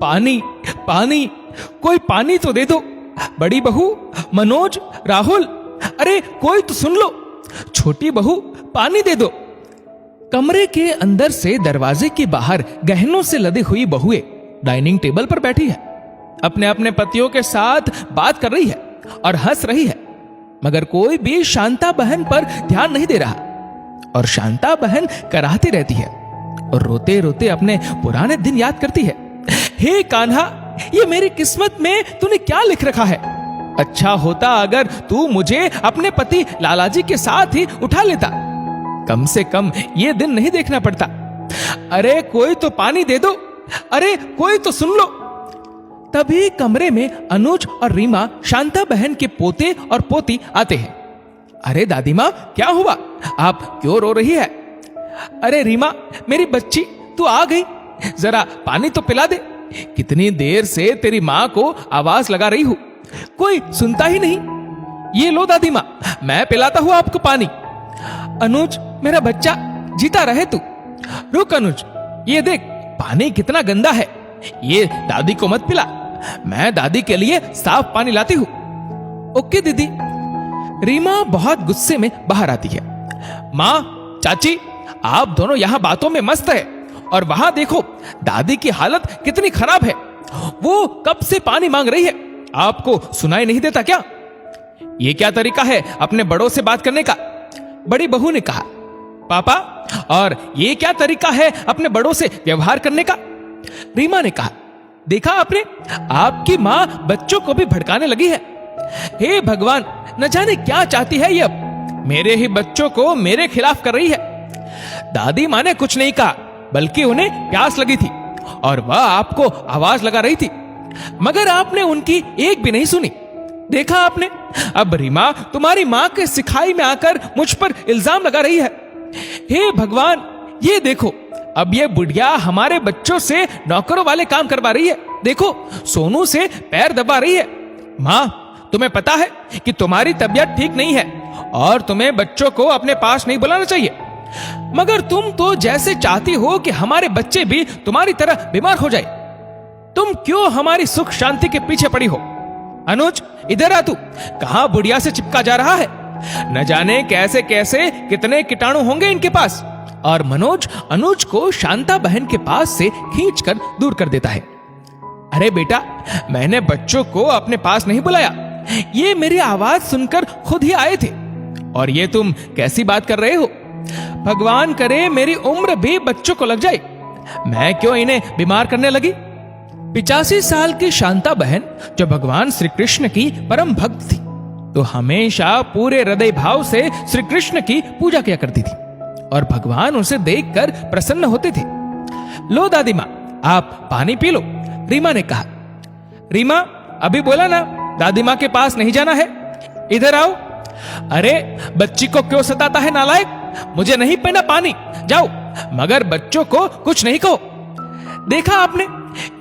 पानी, पानी, कोई पानी तो दे दो। बड़ी बहू, मनोज, राहुल, अरे कोई तो सुन लो। छोटी बहू, पानी दे दो। कमरे के अंदर से दरवाजे के बाहर गहनों से लदी हुई बहुएं डाइनिंग टेबल पर बैठी है, अपने अपने पतियों के साथ बात कर रही है और हंस रही है, मगर कोई भी शांता बहन पर ध्यान नहीं दे रहा। और शांता बहन कराहती रहती है और रोते रोते अपने पुराने दिन याद करती है। हे कान्हा, ये मेरी किस्मत में तूने क्या लिख रखा है? अच्छा होता अगर तू मुझे अपने पति लालाजी के साथ ही उठा लेता, कम से कम ये दिन नहीं देखना पड़ता। अरे कोई तो पानी दे दो, अरे कोई तो सुन लो। तभी कमरे में अनुज और रीमा शांता बहन के पोते और पोती आते हैं। अरे दादी माँ, क्या हुआ? आप क्यों रो रही है? अरे रीमा, मेरी बच्ची, तू आ गई, जरा पानी तो पिला दे। कितनी देर से तेरी माँ को आवाज लगा रही हूं, कोई सुनता ही नहीं। ये लो दादी माँ, मैं पिलाता हूं आपको पानी। अनुज, मेरा बच्चा, जीता रहे तू। रुक अनुज, ये देख पानी कितना गंदा है, ये दादी को मत पिला, मैं दादी के लिए साफ पानी लाती हूं। ओके दीदी। रीमा बहुत गुस्से में बाहर आती है। माँ, चाची, आप दोनों यहां बातों में मस्त है और वहां देखो दादी की हालत कितनी खराब है, वो कब से पानी मांग रही है, आपको सुनाई नहीं देता क्या? ये क्या तरीका है अपने बड़ों से बात करने का? बड़ी बहू ने कहा। पापा, और ये क्या तरीका है अपने बड़ों से व्यवहार करने का? रीमा ने कहा। देखा आपने, आपकी मां बच्चों को भी भड़काने लगी है। हे भगवान, न जाने क्या चाहती है ये अब, मेरे ही बच्चों को मेरे खिलाफ कर रही है। दादी मां ने कुछ नहीं कहा, बल्कि उन्हें प्यास लगी थी और वह आपको आवाज लगा रही थी, मगर आपने उनकी एक भी नहीं सुनी। देखा आपने, अब रीमा तुम्हारी मां के सिखाई में आकर मुझ पर इल्जाम लगा रही है। हे भगवान, ये देखो, अब ये बुढ़िया हमारे बच्चों से नौकरों वाले काम करवा रही है। देखो, सोनू से पैर दबा रही है। मां, तुम्हें पता है कि तुम्हारी तबीयत ठीक नहीं है और तुम्हें बच्चों को अपने पास नहीं बुलाना चाहिए, मगर तुम तो जैसे चाहती हो कि हमारे बच्चे भी तुम्हारी तरह बीमार हो जाए। तुम क्यों हमारी सुख शांति के पीछे पड़ी हो? अनुज, इधर आ तू, कहां बुढ़िया से चिपका जा रहा है? न जाने कैसे कैसे कितने कीटाणु होंगे इनके पास। और मनोज अनुज को शांता बहन के पास से खींचकर दूर कर देता है। अरे बेटा, मैंने बच्चों को अपने पास नहीं बुलाया, ये मेरी आवाज सुनकर खुद ही आए थे। और ये तुम कैसी बात कर रहे हो? भगवान करे मेरी उम्र भी बच्चों को लग जाए, मैं क्यों इन्हें बीमार करने लगी? 85 साल की शांता बहन जो भगवान श्री कृष्ण की परम भक्त थी, तो हमेशा पूरे हृदय भाव से श्री कृष्ण की पूजा किया करती थी और भगवान उसे देखकर प्रसन्न होते थे। लो दादी माँ, आप पानी पी लो, रीमा ने कहा। रीमा, अभी बोला ना दादी माँ के पास नहीं जाना है, इधर आओ। अरे बच्ची को क्यों सताता है नालायक, मुझे नहीं पीना पानी, जाओ, मगर बच्चों को कुछ नहीं कहो। देखा आपने,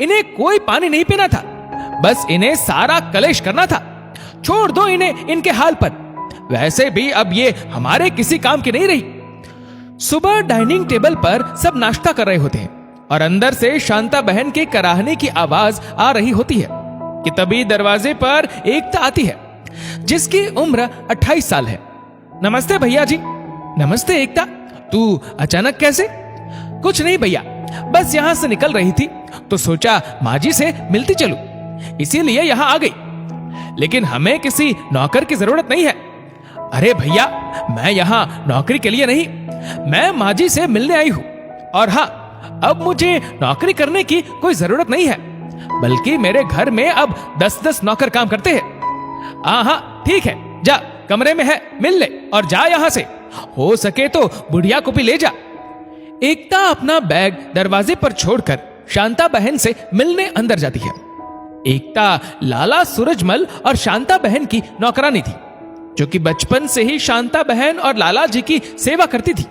इन्हें कोई पानी नहीं पीना था, बस इन्हें सारा कलेश करना था। छोड़ दो इन्हें इनके हाल पर, वैसे भी अब ये हमारे किसी काम की नहीं रही। सुबह डाइनिंग टेबल पर सब नाश्ता कर रहे होते हैं और अंदर से शांता बहन के कराहने की आवाज आ रही होती है कि तभी दरवाजे पर एकता आती है, जिसकी उम्र 28 साल है। नमस्ते भैया जी। नमस्ते एकता, तू अचानक कैसे? कुछ नहीं भैया, बस यहां से निकल रही थी तो सोचा माँ जी से मिलती चलूं, इसीलिए यहां आ गई। लेकिन हमें किसी नौकर की जरूरत नहीं है। अरे भैया, मैं यहां नौकरी के लिए नहीं, मैं माँ जी से मिलने आई हूं। और हाँ, अब मुझे नौकरी करने की कोई जरूरत नहीं है, बल्कि मेरे घर में अब 10-10 नौकर काम करते हैं। हाँ ठीक है, जा, कमरे में है, मिल ले और जा यहां से, हो सके तो बुढ़िया को भी ले जा। एकता अपना बैग दरवाजे पर छोड़कर शांता बहन से मिलने अंदर जाती है। एकता लाला सूरजमल और शांता बहन की नौकरानी थी, जो कि बचपन से ही शांता बहन और लाला जी की सेवा करती थी।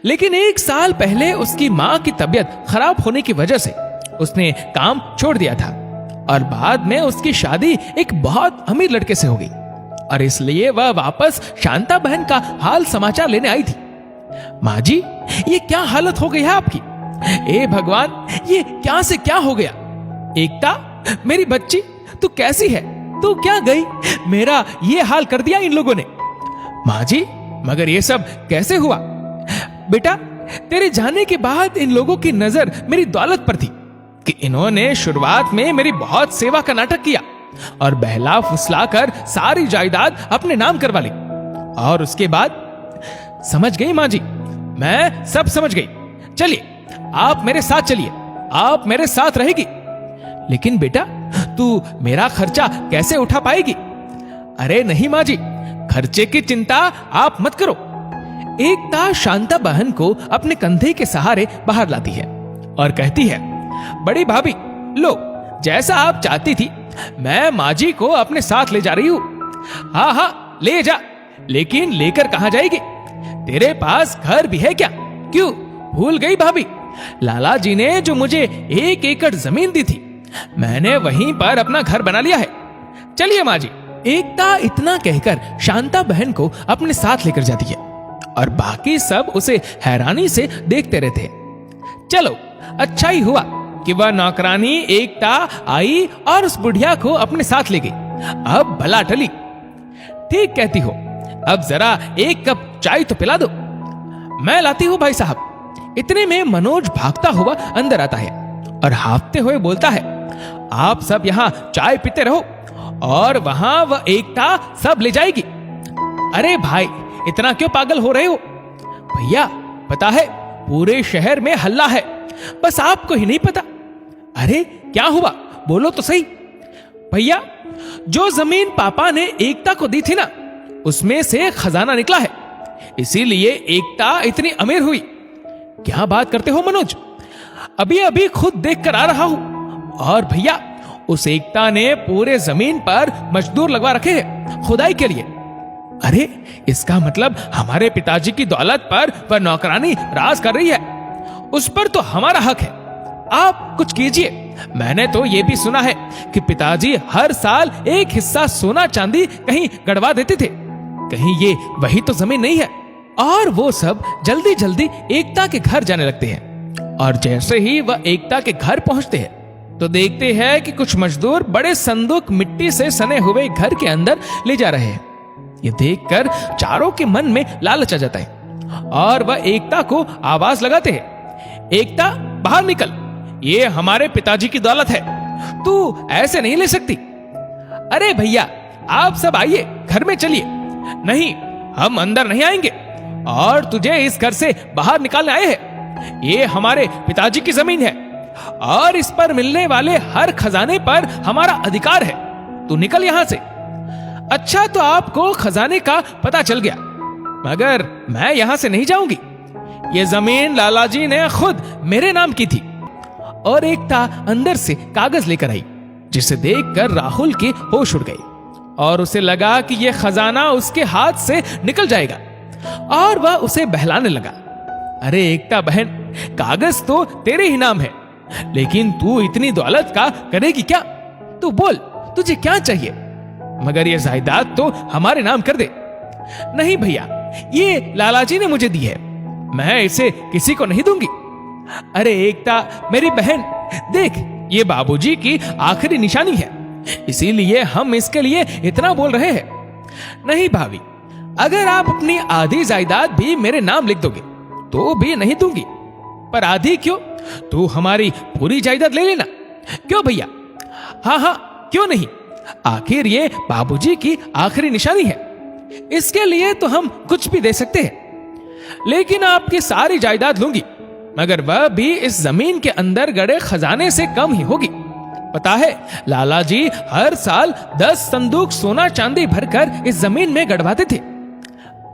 लेकिन 1 साल पहले उसकी मां की तबीयत खराब होने की वजह से उसने काम छोड़ दिया था और बाद में उसकी शादी एक बहुत अमीर लड़के से हो गई और इसलिए वह वापस शांता बहन का हाल समाचार लेने आई थी। माँ जी, ये क्या हालत हो गई है आपकी? ए भगवान, ये क्या से क्या हो गया? एकता, मेरी बच्ची, तू कैसी है? तू क्या गई? मेरा ये हाल कर दिया इन लोगों ने। माँ जी, मगर ये सब कैसे हुआ? बेटा, तेरे जाने के बाद इन लोगों की नजर मेरी दौलत पर थी कि इन्होंने शुरुआत में मेरी बहुत सेवा का नाटक किया और बहला फुसला कर सारी जायदाद अपने नाम करवा ली। और उसके बाद समझ गई माँ जी, मैं सब समझ गई। चलिए, आप मेरे साथ चलिए, आप मेरे साथ रहेगी। लेकिन बेटा, तू मेरा खर्चा कैसे उठा पाएगी? अरे नहीं माँ जी, खर्चे की चिंता आप मत करो। एकता शांता बहन को अपने कंधे के सहारे बाहर लाती है और कहती है, बड़ी भाभी, लो, जैसा आप चाहती थी मैं माँ जी को अपने साथ ले जा रही हूं। हाँ हाँ, ले जा, लेकिन लेकर कहां जाएगी? तेरे पास घर भी है क्या? क्यों भूल गई भाभी? लाला जी ने जो मुझे 1 एकड़ जमीन दी थी, मैंने वहीं पर अपना घर बना लिया है। चलिए माँ जी। एकता इतना कहकर शांता बहन को अपने साथ लेकर जाती है और बाकी सब उसे हैरानी से देखते रहते हैं। चलो, अच्छा ही हुआ कि वह नौकरानी एकता आई और उस बुढ़िया को अपने साथ ले गई। अब भला टली। ठीक कहती हो, अब जरा 1 कप चाय तो पिला दो। मैं लाती हूं भाई साहब। इतने में मनोज भागता हुआ अंदर आता है और हाफते हुए बोलता है, आप सब यहां चाय पीते रहो और वहां वह एकता सब ले जाएगी। अरे भाई, इतना क्यों पागल हो रहे हो? भैया, पता है पूरे शहर में हल्ला है, बस आपको ही नहीं पता। अरे क्या हुआ, बोलो तो सही। भैया, जो जमीन पापा ने एकता को दी थी ना, उसमें से खजाना निकला है, इसीलिए एकता इतनी अमीर हुई। क्या बात करते हो मनोज? अभी अभी खुद देख कर आ रहा हूं। और भैया, उस एकता ने पूरे जमीन पर मजदूर लगवा रखे हैं खुदाई के लिए। अरे, इसका मतलब हमारे पिताजी की दौलत पर वह नौकरानी राज कर रही है। उस पर तो हमारा हक है। आप कुछ कीजिए। मैंने तो यह भी सुना है कि पिताजी हर साल एक हिस्सा सोना चांदी कहीं गड़वा देते थे। कहीं ये वही तो जमीन नहीं है? और वो सब जल्दी जल्दी एकता के घर जाने लगते हैं और जैसे ही वह एकता के घर पहुंचते हैं तो देखते हैं कि कुछ मजदूर बड़े संदूक मिट्टी से सने हुए घर के अंदर ले जा रहे हैं। ये देखकर चारों के मन में लालच आ जाता है और वह एकता को आवाज लगाते हैं, एकता, बाहर निकल, ये हमारे पिताजी की दौलत है, तू ऐसे नहीं ले सकती। अरे भैया, आप सब आइए, घर में चलिए। नहीं, हम अंदर नहीं आएंगे और तुझे इस घर से बाहर निकालने आए हैं। ये हमारे पिताजी की जमीन है और इस पर मिलने वाले हर खजाने पर हमारा अधिकार है। तू निकल यहां से। अच्छा, तो आपको खजाने का पता चल गया, मगर मैं यहां से नहीं जाऊंगी। ये जमीन लालाजी ने खुद मेरे नाम की थी। और एकता अंदर से कागज लेकर आई, जिसे देखकर राहुल के होश उड़ गए और उसे लगा कि यह खजाना उसके हाथ से निकल जाएगा और वह उसे बहलाने लगा। अरे एकता बहन, कागज तो तेरे ही नाम है, लेकिन तू इतनी दौलत का करेगी क्या? तू बोल, तुझे क्या चाहिए? मगर ये जायदाद तो हमारे नाम कर दे। नहीं भैया, ये लालाजी ने मुझे दी है, मैं इसे किसी को नहीं दूंगी। अरे एकता, मेरी बहन, देख, ये बाबूजी की आखिरी निशानी है, इसीलिए हम इसके लिए इतना बोल रहे हैं। नहीं भाभी, अगर आप अपनी आधी जायदाद भी मेरे नाम लिख दोगे तो भी नहीं दूंगी। पर आधी क्यों, तू हमारी पूरी जायदाद ले लेना। क्यों भैया? हाँ हाँ, क्यों नहीं, आखिर ये बाबूजी की आखिरी निशानी है, इसके लिए तो हम कुछ भी दे सकते हैं। लेकिन आपकी सारी जायदाद लूंगी, मगर वह भी इस जमीन के अंदर गड़े खजाने से कम ही होगी। पता है, लाला जी हर साल 10 संदूक सोना चांदी भरकर इस जमीन में गड़वाते थे।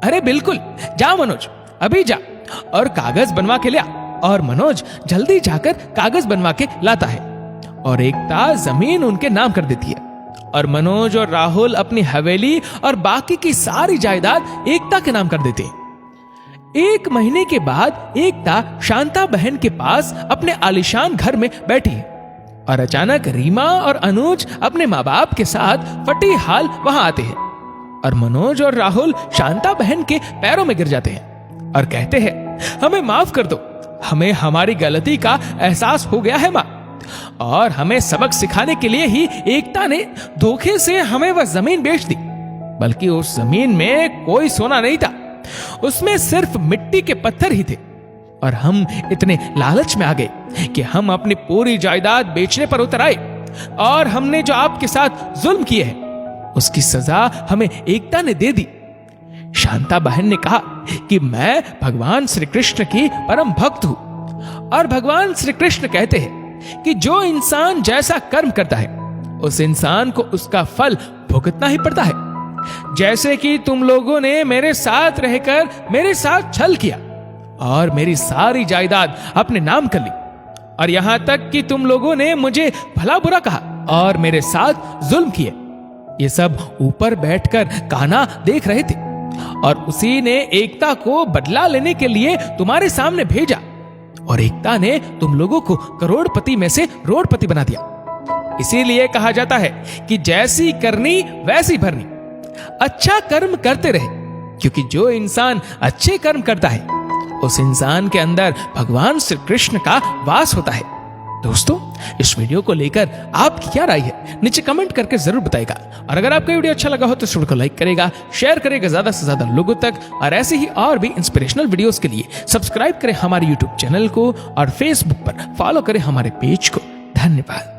अरे बिल्कुल, जा मनोज, अभी जा और कागज बनवा के ले आ। और मनोज जल्दी जाकर कागज बनवा के लाता है और एकता जमीन उनके नाम कर देती है और मनोज और राहुल अपनी हवेली और बाकी की सारी जायदाद एकता के नाम कर देते हैं। 1 महीने के बाद एकता शांता बहन के पास अपने आलीशान घर में बैठी है और अचानक रीमा और अनुज अपने माँ बाप के साथ फटी हाल वहां आते हैं और मनोज और राहुल शांता बहन के पैरों में गिर जाते हैं और कहते हैं, हमें माफ कर दो, हमें हमारी गलती का एहसास हो गया है माँ, और हमें सबक सिखाने के लिए ही एकता ने धोखे से हमें वह जमीन बेच दी। बल्कि उस जमीन में कोई सोना नहीं था, उसमें सिर्फ मिट्टी के पत्थर ही थे। और हम इतने लालच में आ गए कि हम अपनी पूरी जायदाद बेचने पर उतर आए, और हमने जो आपके साथ जुल्म किए हैं उसकी सजा हमें एकता ने दे दी। शांता बहन ने कहा कि मैं भगवान श्री कृष्ण की परम भक्त हूं, और भगवान श्री कृष्ण कहते हैं कि जो इंसान जैसा कर्म करता है उस इंसान को उसका फल भुगतना ही पड़ता है। जैसे कि तुम लोगों ने मेरे साथ रहकर मेरे साथ छल किया और मेरी सारी जायदाद अपने नाम कर ली, और यहां तक कि तुम लोगों ने मुझे भला बुरा कहा और मेरे साथ जुल्म किए। ये सब ऊपर बैठकर कान्हा देख रहे थे, और उसी ने एकता को बदला लेने के लिए तुम्हारे सामने भेजा, और एकता ने तुम लोगों को करोड़पति में से रोड़पति बना दिया। इसीलिए कहा जाता है कि जैसी करनी वैसी भरनी। अच्छा कर्म करते रहे, क्योंकि जो इंसान अच्छे कर्म करता है उस इंसान के अंदर भगवान श्री कृष्ण का वास होता है। दोस्तों, इस वीडियो को लेकर आपकी क्या राय है नीचे कमेंट करके जरूर बताएगा। और अगर आपको वीडियो अच्छा लगा हो तो इस वीडियो को लाइक करेगा, शेयर करेगा ज्यादा से ज्यादा लोगों तक, और ऐसे ही और भी इंस्पिरेशनल वीडियोस के लिए सब्सक्राइब करें हमारे यूट्यूब चैनल को, और फेसबुक पर फॉलो करें हमारे पेज को। धन्यवाद।